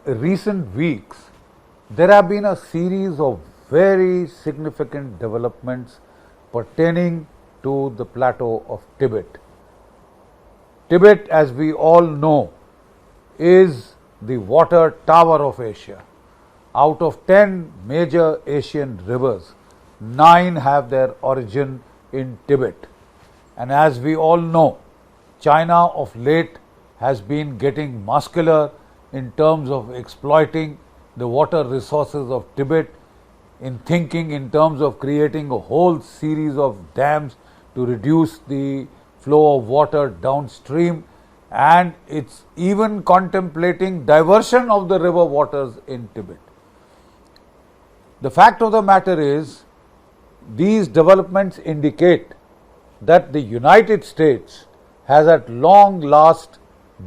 recent weeks, there have been a series of very significant developments pertaining to the plateau of Tibet. Tibet, as we all know, is the water tower of Asia. Out of 10 major Asian rivers, 9 have their origin in Tibet. And as we all know, China of late has been getting muscular in terms of exploiting the water resources of Tibet, in thinking in terms of creating a whole series of dams to reduce the flow of water downstream, and it's even contemplating diversion of the river waters in Tibet. The fact of the matter is, these developments indicate that the United States has at long last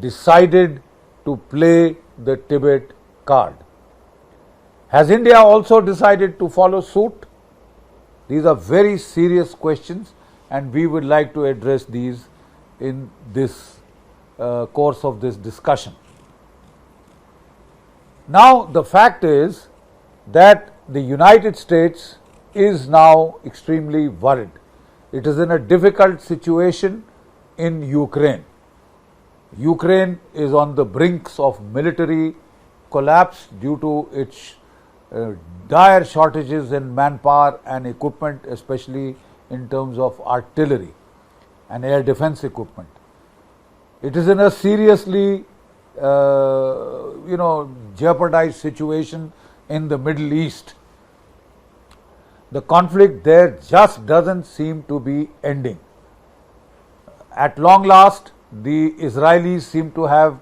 decided to play the Tibet card. Has India also decided to follow suit? These are very serious questions, and we would like to address these in this course of this discussion. Now, the fact is that the United States is now extremely worried. It is in a difficult situation in Ukraine. Ukraine is on the brinks of military collapse due to its dire shortages in manpower and equipment, especially in terms of artillery and air defense equipment. It is in a seriously jeopardized situation in the Middle East. The conflict there just doesn't seem to be ending. At long last, the Israelis seem to have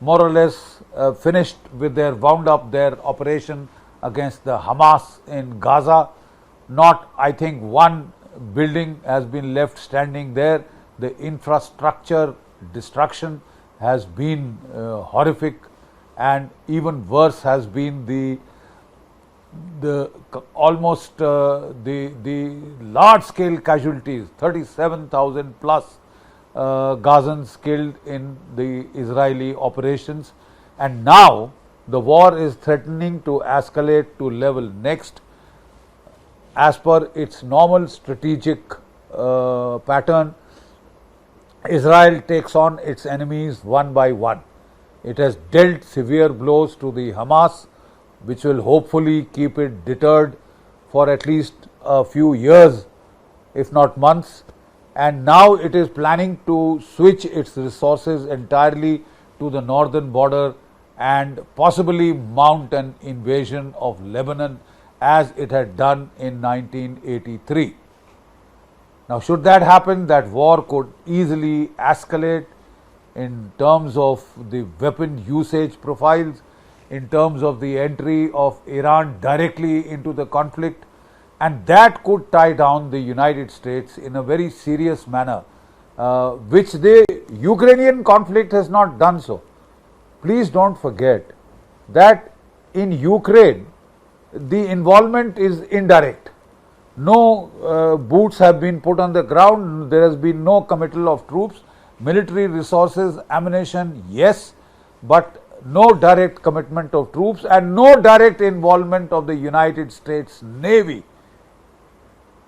more or less wound up their operation against the Hamas in Gaza. Not, I think, one building has been left standing there. The infrastructure destruction has been horrific, and even worse has been the large scale casualties, 37,000 plus Gazans killed in the Israeli operations, and now the war is threatening to escalate to level next. As per its normal strategic pattern, Israel takes on its enemies one by one. It has dealt severe blows to the Hamas, which will hopefully keep it deterred for at least a few years, if not months. And now it is planning to switch its resources entirely to the northern border and possibly mount an invasion of Lebanon, as it had done in 1983. Now, should that happen, that war could easily escalate in terms of the weapon usage profiles, in terms of the entry of Iran directly into the conflict, and that could tie down the United States in a very serious manner, which the Ukrainian conflict has not done so. Please don't forget that in Ukraine, the involvement is indirect. No boots have been put on the ground, there has been no committal of troops, military resources, ammunition, yes, but no direct commitment of troops and no direct involvement of the United States Navy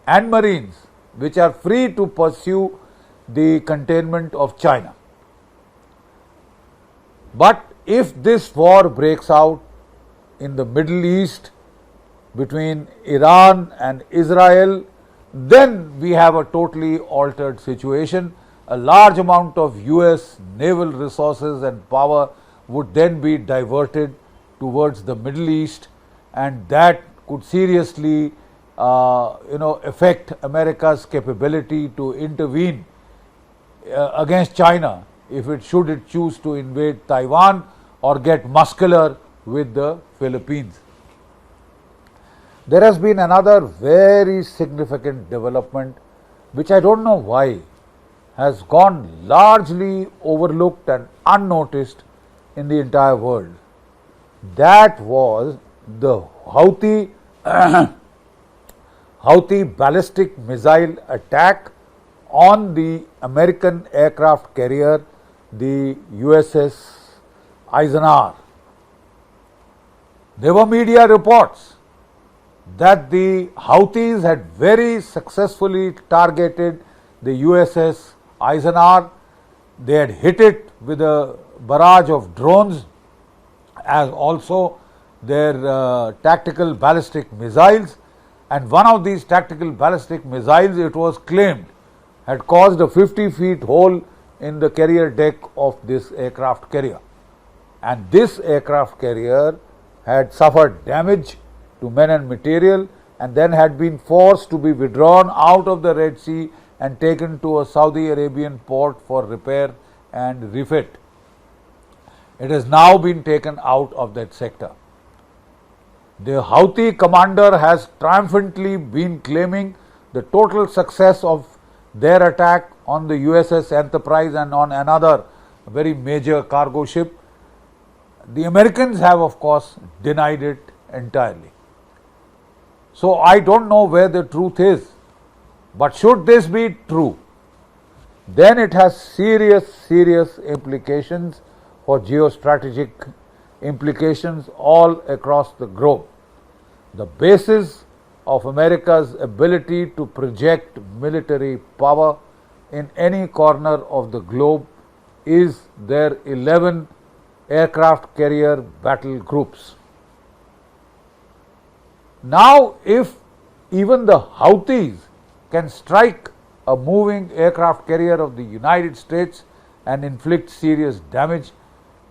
and Marines, which are free to pursue the containment of China. But if this war breaks out in the Middle East between Iran and Israel, then we have a totally altered situation. A large amount of US naval resources and power would then be diverted towards the Middle East, and that could seriously affect America's capability to intervene against China if it choose to invade Taiwan or get muscular with the Philippines. There has been another very significant development which I don't know why has gone largely overlooked and unnoticed in the entire world. That was the Houthi ballistic missile attack on the American aircraft carrier, the USS Eisenhower. There were media reports that the Houthis had very successfully targeted the USS Eisenhower. They had hit it with a barrage of drones, as also their tactical ballistic missiles, and one of these tactical ballistic missiles, it was claimed, had caused a 50-foot hole in the carrier deck of this aircraft carrier. And this aircraft carrier had suffered damage to men and material, and then had been forced to be withdrawn out of the Red Sea and taken to a Saudi Arabian port for repair and refit. It has now been taken out of that sector. The Houthi commander has triumphantly been claiming the total success of their attack on the USS Enterprise and on another very major cargo ship. The Americans have, of course, denied it entirely. So I don't know where the truth is, but should this be true, then it has serious implications for geostrategic implications all across the globe. The basis of America's ability to project military power in any corner of the globe is their 11 aircraft carrier battle groups. Now, if even the Houthis can strike a moving aircraft carrier of the United States and inflict serious damage,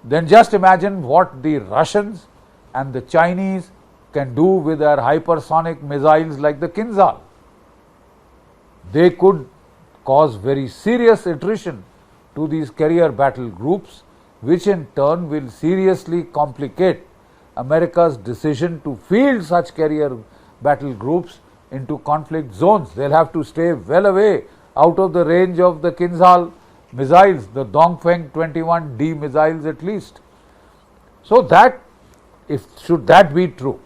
then just imagine what the Russians and the Chinese can do with their hypersonic missiles like the Kinzhal. They could cause very serious attrition to these carrier battle groups, which in turn will seriously complicate America's decision to field such carrier battle groups into conflict zones. They'll have to stay well away out of the range of the Kinzhal missiles, the Dongfeng 21D missiles at least. So that, should that be true,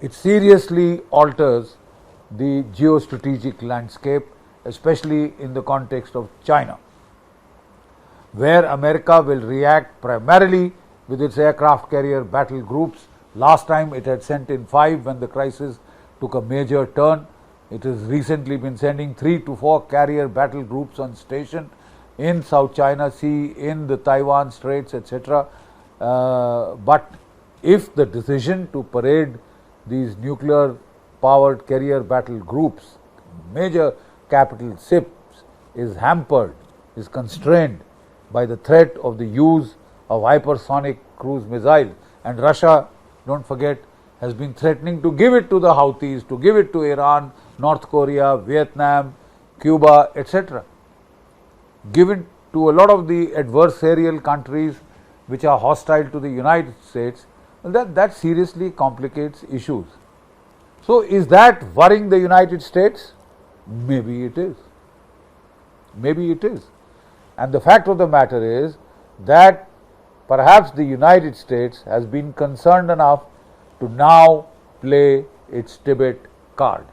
it seriously alters the geostrategic landscape, especially in the context of China, where America will react primarily with its aircraft carrier battle groups. Last time it had sent in 5 when the crisis took a major turn. It has recently been sending 3 to 4 carrier battle groups on station in South China Sea, in the Taiwan Straits, etc. But if the decision to parade these nuclear powered carrier battle groups, major capital ships, is hampered, is constrained by the threat of the use of hypersonic cruise missiles, and Russia, don't forget, has been threatening to give it to the Houthis, to give it to Iran, North Korea, Vietnam, Cuba, etc. Given to a lot of the adversarial countries which are hostile to the United States, that seriously complicates issues. So is that worrying the United States? Maybe it is. Maybe it is. And the fact of the matter is that perhaps the United States has been concerned enough to now play its Tibet card.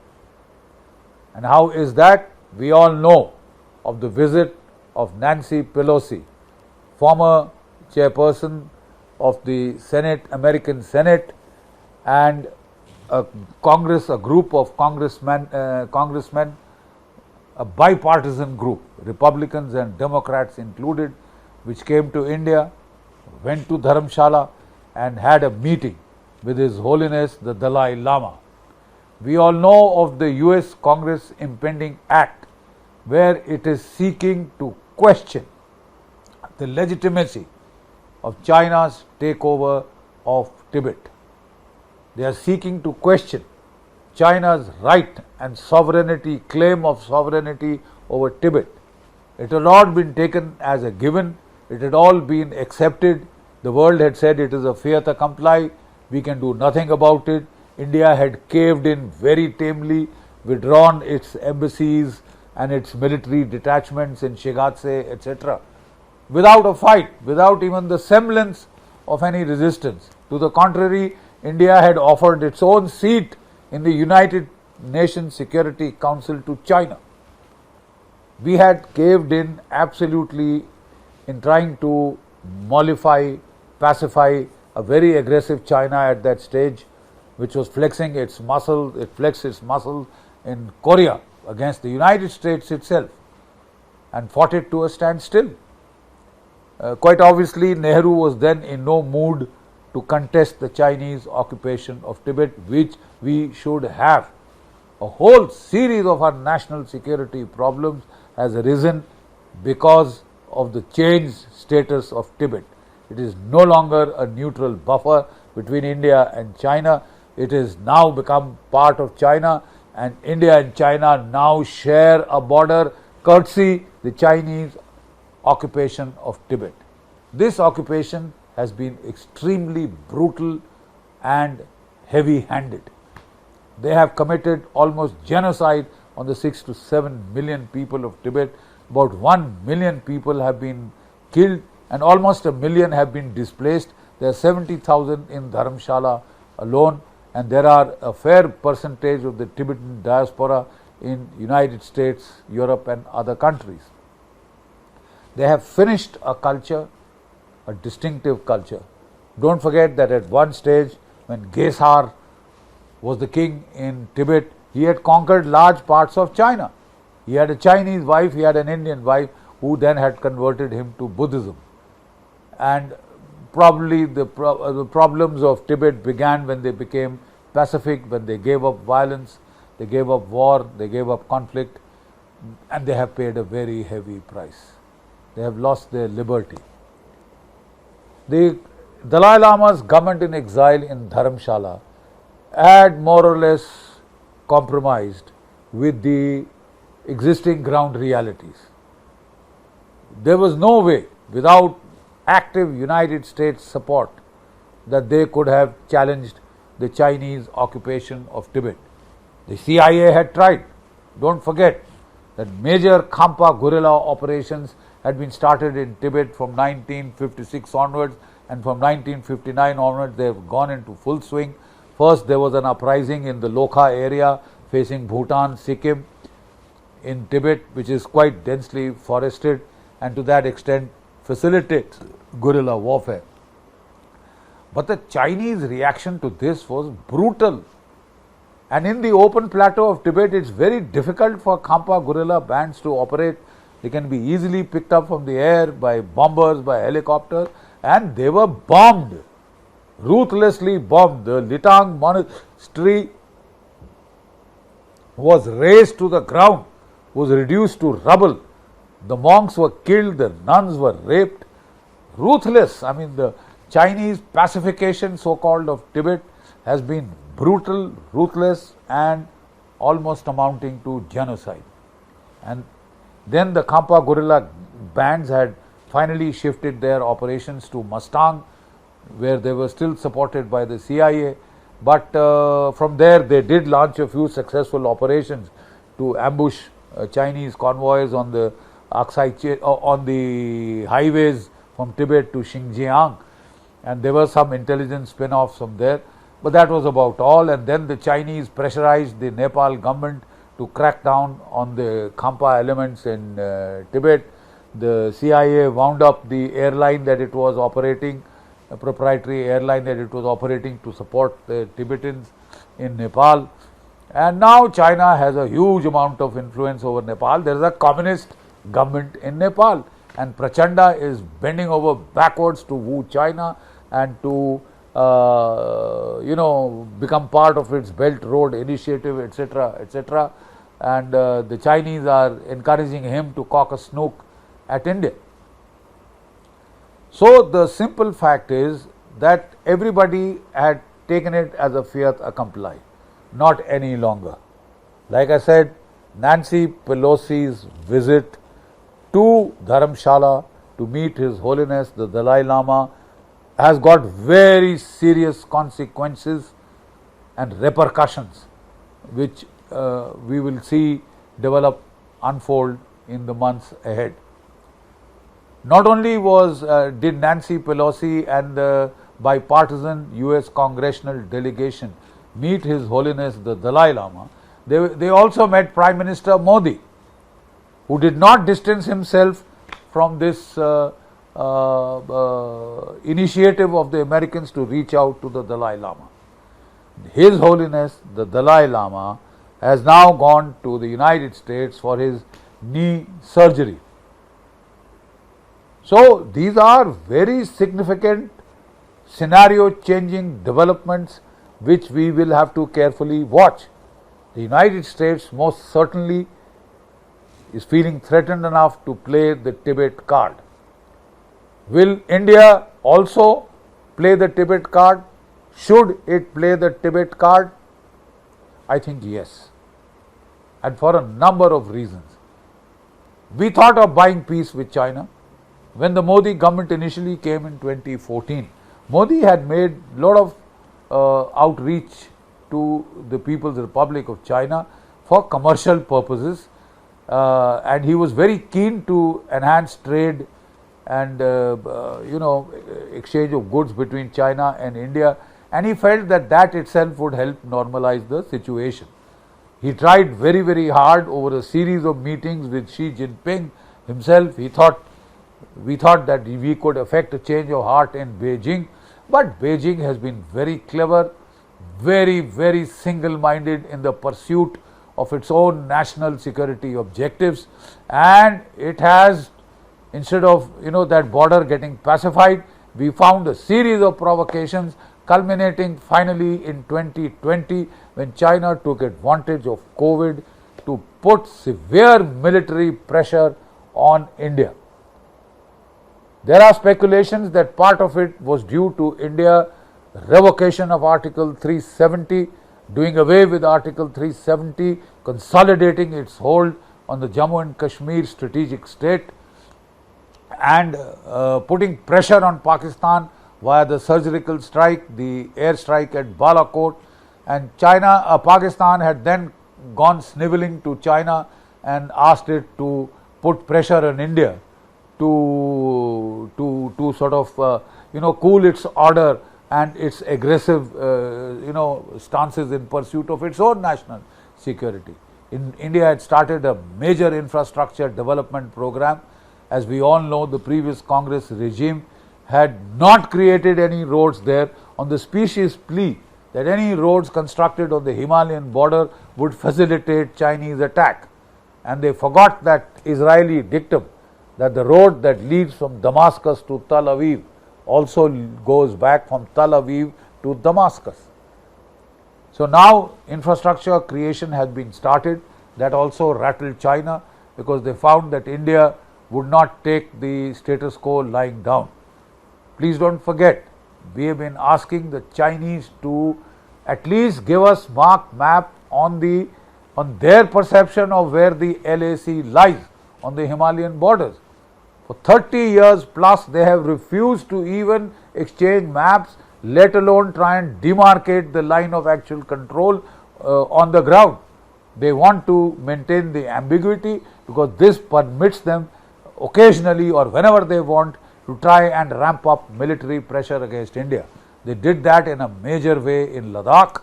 And how is that? We all know of the visit of Nancy Pelosi, former chairperson of the Senate, American Senate, and a group of congressmen, a bipartisan group, Republicans and Democrats included, which came to India, went to Dharamshala and had a meeting with His Holiness the Dalai Lama. We all know of the US Congress impending act, where it is seeking to question the legitimacy of China's takeover of Tibet. They are seeking to question China's right and claim of sovereignty over Tibet. It had all been taken as a given, it had all been accepted. The world had said it is a fait accompli, we can do nothing about it. India had caved in very tamely, withdrawn its embassies and its military detachments in Shigatse, etc., without a fight, without even the semblance of any resistance. To the contrary, India had offered its own seat in the United Nations Security Council to China. We had caved in absolutely in trying to mollify, pacify a very aggressive China at that stage, which was flexing its muscle. It flexed its muscle in Korea against the United States itself and fought it to a standstill. Quite obviously, Nehru was then in no mood to contest the Chinese occupation of Tibet, which we should have. A whole series of our national security problems has arisen because of the changed status of Tibet. It is no longer a neutral buffer between India and China. It has now become part of China, and India and China now share a border courtesy the Chinese occupation of Tibet. This occupation has been extremely brutal and heavy-handed. They have committed almost genocide on the 6 to 7 million people of Tibet. About 1 million people have been killed and almost 1 million have been displaced. There are 70,000 in Dharamshala alone, and there are a fair percentage of the Tibetan diaspora in United States, Europe and other countries. They have finished a culture, a distinctive culture. Don't forget that at one stage when Gesar was the king in Tibet, he had conquered large parts of China. He had a Chinese wife, he had an Indian wife who then had converted him to Buddhism. And probably the problems of Tibet began when they became pacific, when they gave up violence, they gave up war, they gave up conflict, and they have paid a very heavy price. They have lost their liberty. The Dalai Lama's government in exile in Dharamshala had more or less compromised with the existing ground realities. There was no way, without active United States support, that they could have challenged the Chinese occupation of Tibet. The CIA had tried. Don't forget that major Khampa guerrilla operations had been started in Tibet from 1956 onwards, and from 1959 onwards they have gone into full swing. First there was an uprising in the Lokha area facing Bhutan, Sikkim in Tibet, which is quite densely forested and to that extent facilitates guerrilla warfare. But the Chinese reaction to this was brutal. And in the open plateau of Tibet, it's very difficult for Khampa guerrilla bands to operate. They can be easily picked up from the air by bombers, by helicopter, and they were bombed, ruthlessly bombed. The Litang monastery was razed to the ground, was reduced to rubble. The monks were killed, the nuns were raped. Ruthless. I mean, the Chinese pacification, so-called, of Tibet has been brutal, ruthless and almost amounting to genocide. And then the Khampa guerrilla bands had finally shifted their operations to Mustang, where they were still supported by the CIA. But from there they did launch a few successful operations to ambush Chinese convoys on the on the highways from Tibet to Xinjiang, and there were some intelligence spin-offs from there, but that was about all. And then the Chinese pressurized the Nepal government to crack down on the Khampa elements in Tibet. The CIA wound up the airline that it was operating, a proprietary airline that it was operating to support the Tibetans in Nepal. And now China has a huge amount of influence over Nepal. There is a communist government in Nepal, and Prachanda is bending over backwards to woo China and to become part of its Belt Road Initiative, etc., etc. And the Chinese are encouraging him to cock a snook at India. So the simple fact is that everybody had taken it as a fiat accompli, not any longer. Like I said, Nancy Pelosi's visit to Dharamshala to meet His Holiness the Dalai Lama has got very serious consequences and repercussions, which we will see develop, unfold in the months ahead. Not only did Nancy Pelosi and the bipartisan US congressional delegation meet His Holiness the Dalai Lama, they also met Prime Minister Modi, who did not distance himself from this initiative of the Americans to reach out to the Dalai Lama. His Holiness the Dalai Lama has now gone to the United States for his knee surgery. So these are very significant scenario changing developments which we will have to carefully watch. The United States most certainly is feeling threatened enough to play the Tibet card. Will India also play the Tibet card? Should it play the Tibet card? I think yes, and for a number of reasons. We thought of buying peace with China. When the Modi government initially came in 2014, Modi had made a lot of outreach to the People's Republic of China for commercial purposes, and he was very keen to enhance trade and exchange of goods between China and India, and he felt that that itself would help normalize the situation. He tried very, very hard over a series of meetings with Xi Jinping himself. We thought that we could effect a change of heart in Beijing, but Beijing has been very clever, very, very single-minded in the pursuit of its own national security objectives, and it has, instead of that border getting pacified, we found a series of provocations culminating finally in 2020 when China took advantage of COVID to put severe military pressure on India. There are speculations that part of it was due to India revocation of Article 370, doing away with Article 370, consolidating its hold on the Jammu and Kashmir strategic state, and putting pressure on Pakistan via the surgical strike, the air strike at Balakot, and Pakistan had then gone sniveling to China and asked it to put pressure on India to sort of cool its ardor and its aggressive stances in pursuit of its own national security. India had started a major infrastructure development program. As we all know, the previous Congress regime had not created any roads there on the specious plea that any roads constructed on the Himalayan border would facilitate Chinese attack. And they forgot that Israeli dictum that the road that leads from Damascus to Tel Aviv also goes back from Tel Aviv to Damascus. So now infrastructure creation has been started. That also rattled China because they found that India would not take the status quo lying down. Please don't forget, we have been asking the Chinese to at least give us map on their perception of where the LAC lies on the Himalayan borders. For 30 years plus, they have refused to even exchange maps, let alone try and demarcate the line of actual control on the ground. They want to maintain the ambiguity because this permits them occasionally or whenever they want to try and ramp up military pressure against India. They did that in a major way in Ladakh,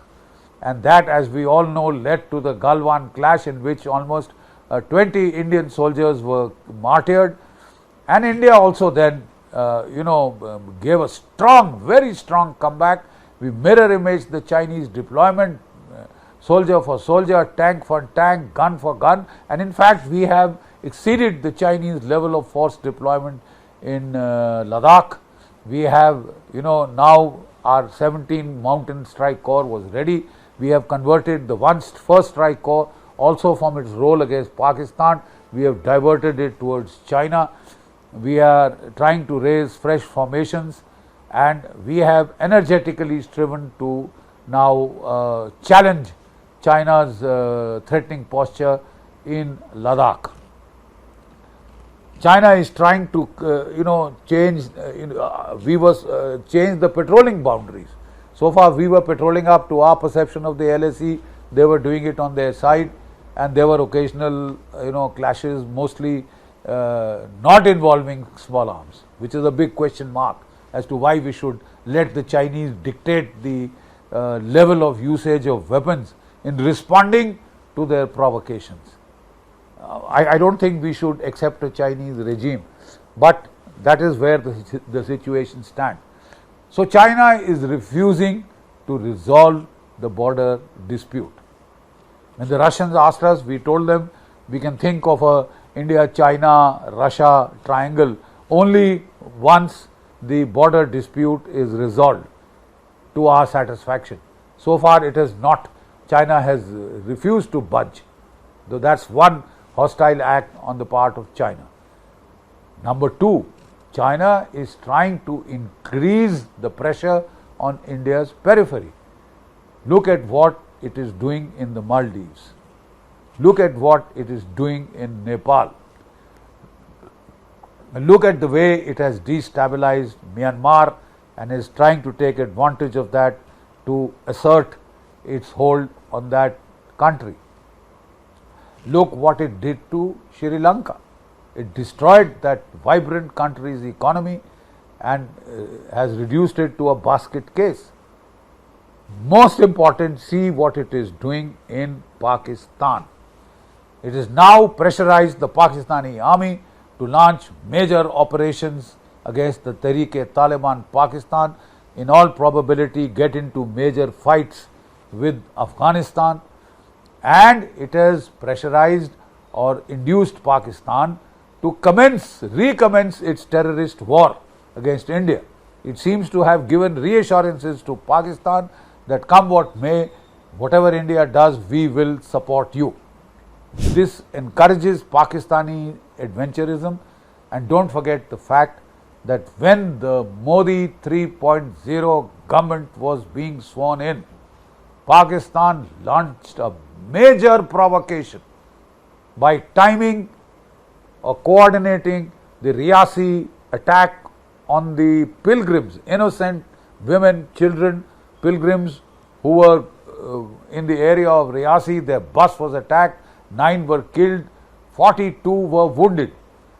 and that, as we all know, led to the Galwan clash in which almost 20 Indian soldiers were martyred. And India also then gave a strong, very strong comeback. We mirror image the Chinese deployment, soldier for soldier, tank for tank, gun for gun, and in fact we have exceeded the Chinese level of force deployment in Ladakh. We have now our 17 Mountain Strike Corps was ready. We have converted the first Strike Corps also from its role against Pakistan. We have diverted it towards China. We are trying to raise fresh formations, and we have energetically striven to now challenge China's threatening posture in Ladakh. China is trying to change change the patrolling boundaries. So far we were patrolling up to our perception of the LAC. They were doing it on their side, and there were occasional clashes, mostly not involving small arms, which is a big question mark as to why we should let the Chinese dictate the level of usage of weapons in responding to their provocations. I don't think we should accept a Chinese regime, but That is where the situation stands. So China is refusing to resolve the border dispute. When the Russians asked us, we told them we can think of a India, China, Russia triangle only once the border dispute is resolved to our satisfaction. So far it has not. China has refused to budge, though that's one hostile act on the part of China. Number two, China is trying to increase the pressure on India's periphery. Look at what it is doing in the Maldives. Look at what it is doing in Nepal. Look at the way it has destabilized Myanmar and is trying to take advantage of that to assert its hold on that country. Look what it did to Sri Lanka. It destroyed that vibrant country's economy and has reduced it to a basket case. Most important, see what it is doing in Pakistan. It has now pressurized the Pakistani army to launch major operations against the Tehreek-e-Taliban Pakistan, in all probability get into major fights with Afghanistan, and it has pressurized or induced Pakistan to recommence its terrorist war against India. It seems to have given reassurances to Pakistan that come what may, whatever India does, we will support you. This encourages Pakistani adventurism, and don't forget the fact that when the Modi 3.0 government was being sworn in, Pakistan launched a major provocation by timing or coordinating the Riyasi attack on the pilgrims, innocent women, children, pilgrims who were in the area of Riyasi. Their bus was attacked, 9 were killed, 42 were wounded.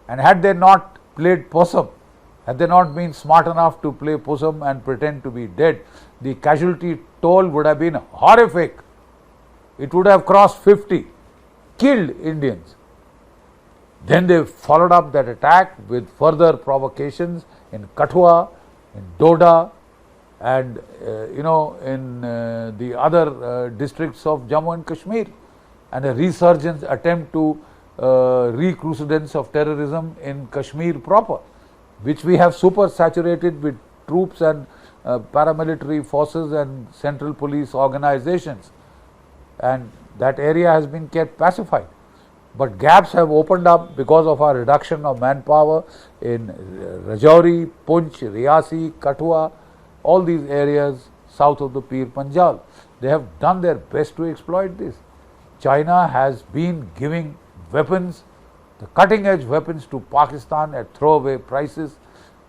And had they not played possum, had they not been smart enough to play possum and pretend to be dead, the casualty toll would have been horrific. It would have crossed 50 killed Indians. Then they followed up that attack with further provocations in Kathua, in Doda, and in the other districts of Jammu and Kashmir, and a resurgence attempt to recrudescence of terrorism in Kashmir proper, which we have super saturated with troops and paramilitary forces and central police organizations, and that area has been kept pacified. But gaps have opened up because of our reduction of manpower in Rajouri, Poonch, Riyasi, Kathua, all these areas south of the Pir Panjal. They have done their best to exploit this. China has been giving weapons, the cutting edge weapons, to Pakistan at throwaway prices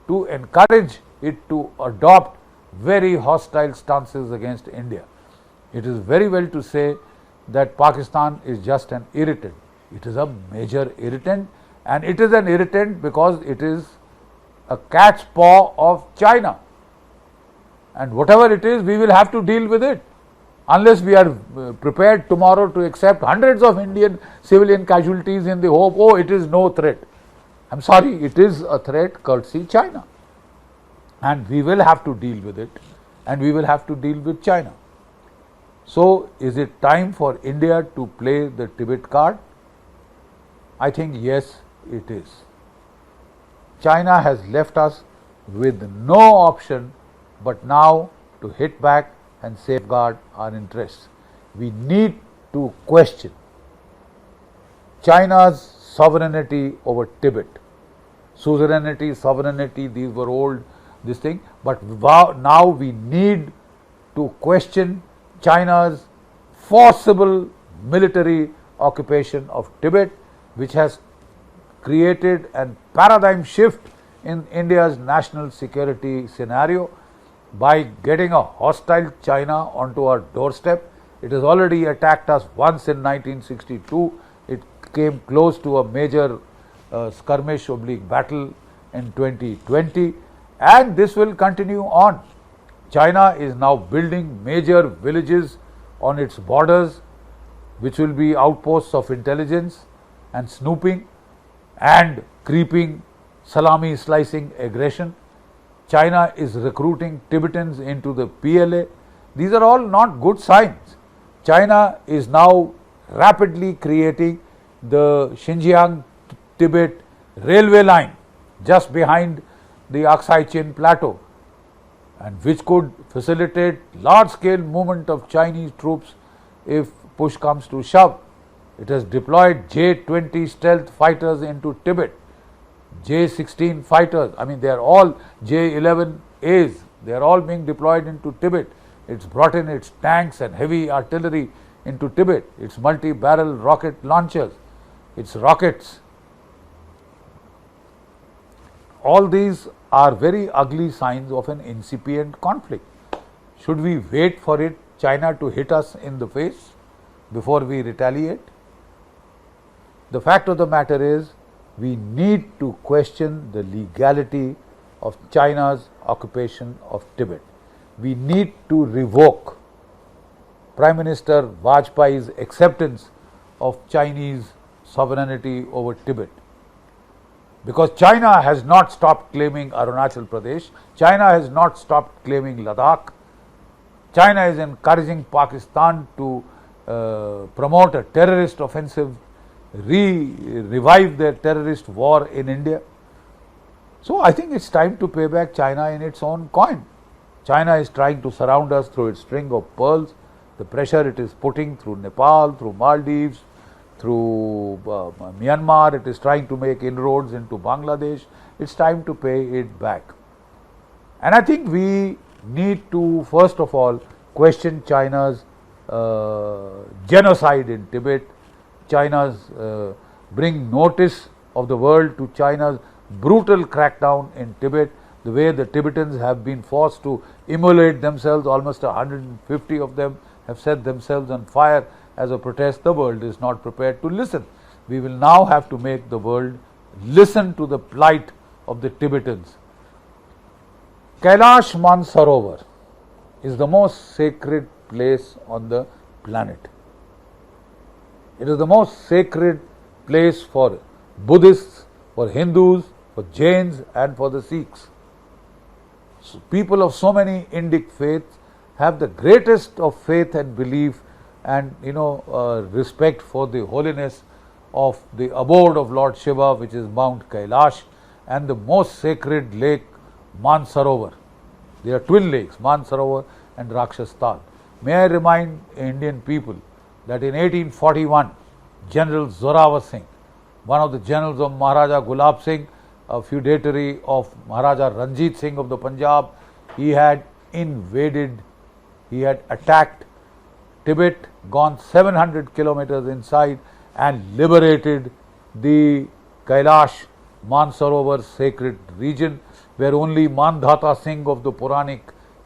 to encourage it to adopt very hostile stances against India. It is very well to say that Pakistan is just an irritant. It is a major irritant, and it is an irritant because it is a cat's paw of China. And whatever it is, we will have to deal with it, unless we are prepared tomorrow to accept hundreds of Indian civilian casualties in the hope, oh, it is no threat. I am sorry, it is a threat courtesy China. And we will have to deal with it, and we will have to deal with China. So, is it time for India to play the Tibet card? I think yes, it is. China has left us with no option but now to hit back and safeguard our interests. We need to question China's sovereignty over Tibet. Suzerainty, sovereignty, these were old, this thing, but now we need to question China's forcible military occupation of Tibet, which has created a paradigm shift in India's national security scenario by getting a hostile China onto our doorstep. It has already attacked us once in 1962. It came close to a major skirmish/battle in 2020, and this will continue on. China is now building major villages on its borders, which will be outposts of intelligence and snooping and creeping salami slicing aggression. China is recruiting Tibetans into the PLA. These are all not good signs. China is now rapidly creating the Xinjiang Tibet railway line just behind the Aksai Chin plateau, and which could facilitate large scale movement of Chinese troops if push comes to shove. It has deployed J-20 stealth fighters into Tibet, J-16 fighters, I mean they are all J-11As, they are all being deployed into Tibet. It's brought in its tanks and heavy artillery into Tibet, its multi-barrel rocket launchers, its rockets. All these are very ugly signs of an incipient conflict. Should we wait for China to hit us in the face before we retaliate? The fact of the matter is, we need to question the legality of China's occupation of Tibet. We need to revoke Prime Minister Vajpayee's acceptance of Chinese sovereignty over Tibet. Because China has not stopped claiming Arunachal Pradesh, China has not stopped claiming Ladakh. China is encouraging Pakistan to promote a terrorist offensive, revive their terrorist war in India. So I think it's time to pay back China in its own coin. China is trying to surround us through its string of pearls. The pressure it is putting through Nepal, through Maldives, through Myanmar, it is trying to make inroads into Bangladesh. It's time to pay it back. And I think we need to first of all question China's genocide in Tibet, China's bring notice of the world to China's brutal crackdown in Tibet, the way the Tibetans have been forced to immolate themselves. Almost 150 of them have set themselves on fire as a protest. The world is not prepared to listen. We will now have to make the world listen to the plight of the Tibetans. Kailash Mansarovar is the most sacred place on the planet. It is the most sacred place for Buddhists, for Hindus, for Jains and for the Sikhs. So people of so many Indic faiths have the greatest of faith and belief and respect for the holiness of the abode of Lord Shiva, which is Mount Kailash, and the most sacred lake Mansarovar. There are twin lakes, Mansarovar and Rakshastal. May I remind Indian people that in 1841, General Zorawar Singh, one of the generals of Maharaja Gulab Singh, a feudatory of Maharaja Ranjit Singh of the Punjab, he had attacked Tibet, gone 700 kilometers inside and liberated the Kailash Mansarovar sacred region, where only Mandhata Singh of the Puranic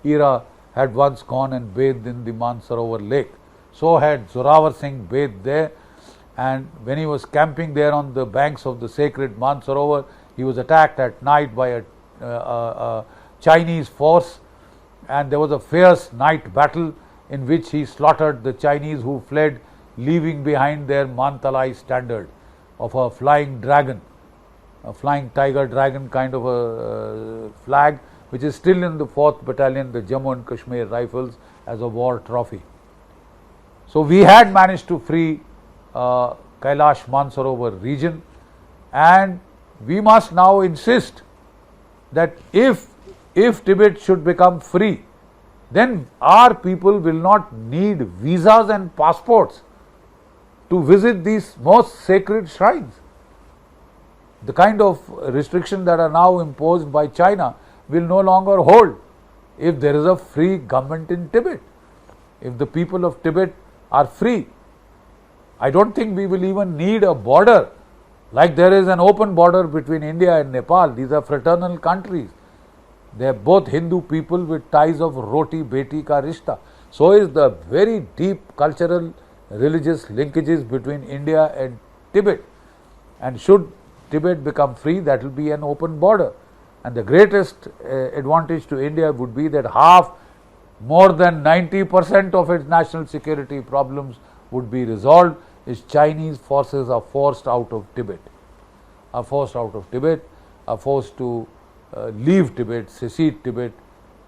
era had once gone and bathed in the Mansarovar lake. So had Zorawar Singh bathed there, and when he was camping there on the banks of the sacred Mansarovar, he was attacked at night by a Chinese force, and there was a fierce night battle in which he slaughtered the Chinese who fled, leaving behind their Mantalai standard of a flying dragon, a flying tiger dragon kind of a flag, which is still in the 4th Battalion, the Jammu and Kashmir Rifles, as a war trophy. So we had managed to free Kailash Mansarovar region, and we must now insist that if Tibet should become free, then our people will not need visas and passports to visit these most sacred shrines. The kind of restrictions that are now imposed by China will no longer hold if there is a free government in Tibet. If the people of Tibet are free, I don't think we will even need a border like there is an open border between India and Nepal. These are fraternal countries. They are both Hindu people with ties of roti beti ka rishta. So is the very deep cultural religious linkages between India and Tibet. And should Tibet become free, that will be an open border. And the greatest advantage to India would be that more than 90% of its national security problems would be resolved if Chinese forces are forced out of Tibet. are forced to leave Tibet, secede Tibet,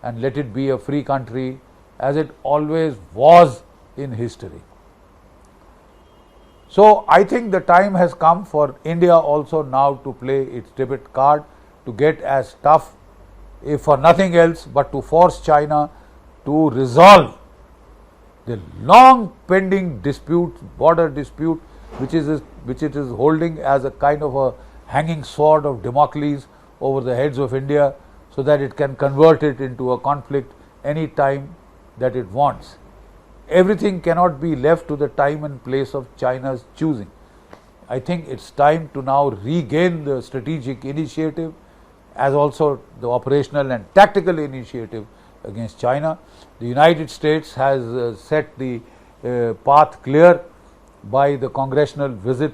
and let it be a free country as it always was in history. So I think the time has come for India also now to play its Tibet card, to get as tough, if for nothing else, but to force China to resolve the long pending dispute, border dispute, which it is holding as a kind of a hanging sword of Damocles over the heads of India, so that it can convert it into a conflict any time that it wants. Everything cannot be left to the time and place of China's choosing. I think it's time to now regain the strategic initiative, as also the operational and tactical initiative against China. The United States has set the path clear by the congressional visit,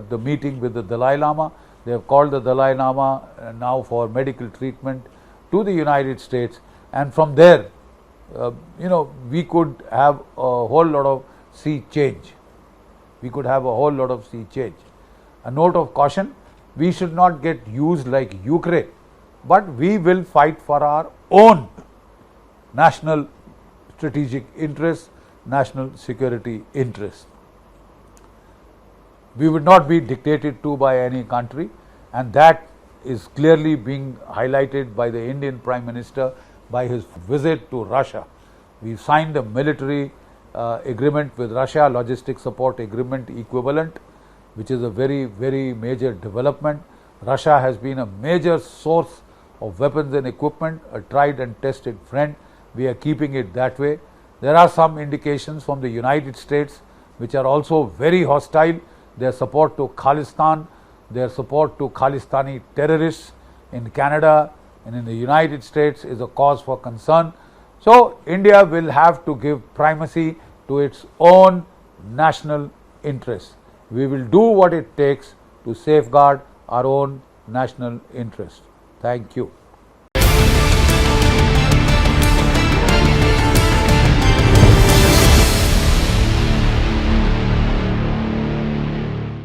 the meeting with the Dalai Lama. They have called the Dalai Lama now for medical treatment to the United States, and from there, we could have a whole lot of sea change. We could have a whole lot of sea change. A note of caution: we should not get used like Ukraine, but we will fight for our own national strategic interests, national security interests. We would not be dictated to by any country, and that is clearly being highlighted by the Indian Prime Minister by his visit to Russia. We signed a military agreement with Russia, logistic support agreement equivalent, which is a very, very major development. Russia has been a major source of weapons and equipment, a tried and tested friend. We are keeping it that way. There are some indications from the United States which are also very hostile. Their support to Khalistan, their support to Khalistani terrorists in Canada and in the United States is a cause for concern. So India will have to give primacy to its own national interests. We will do what it takes to safeguard our own national interests. Thank you.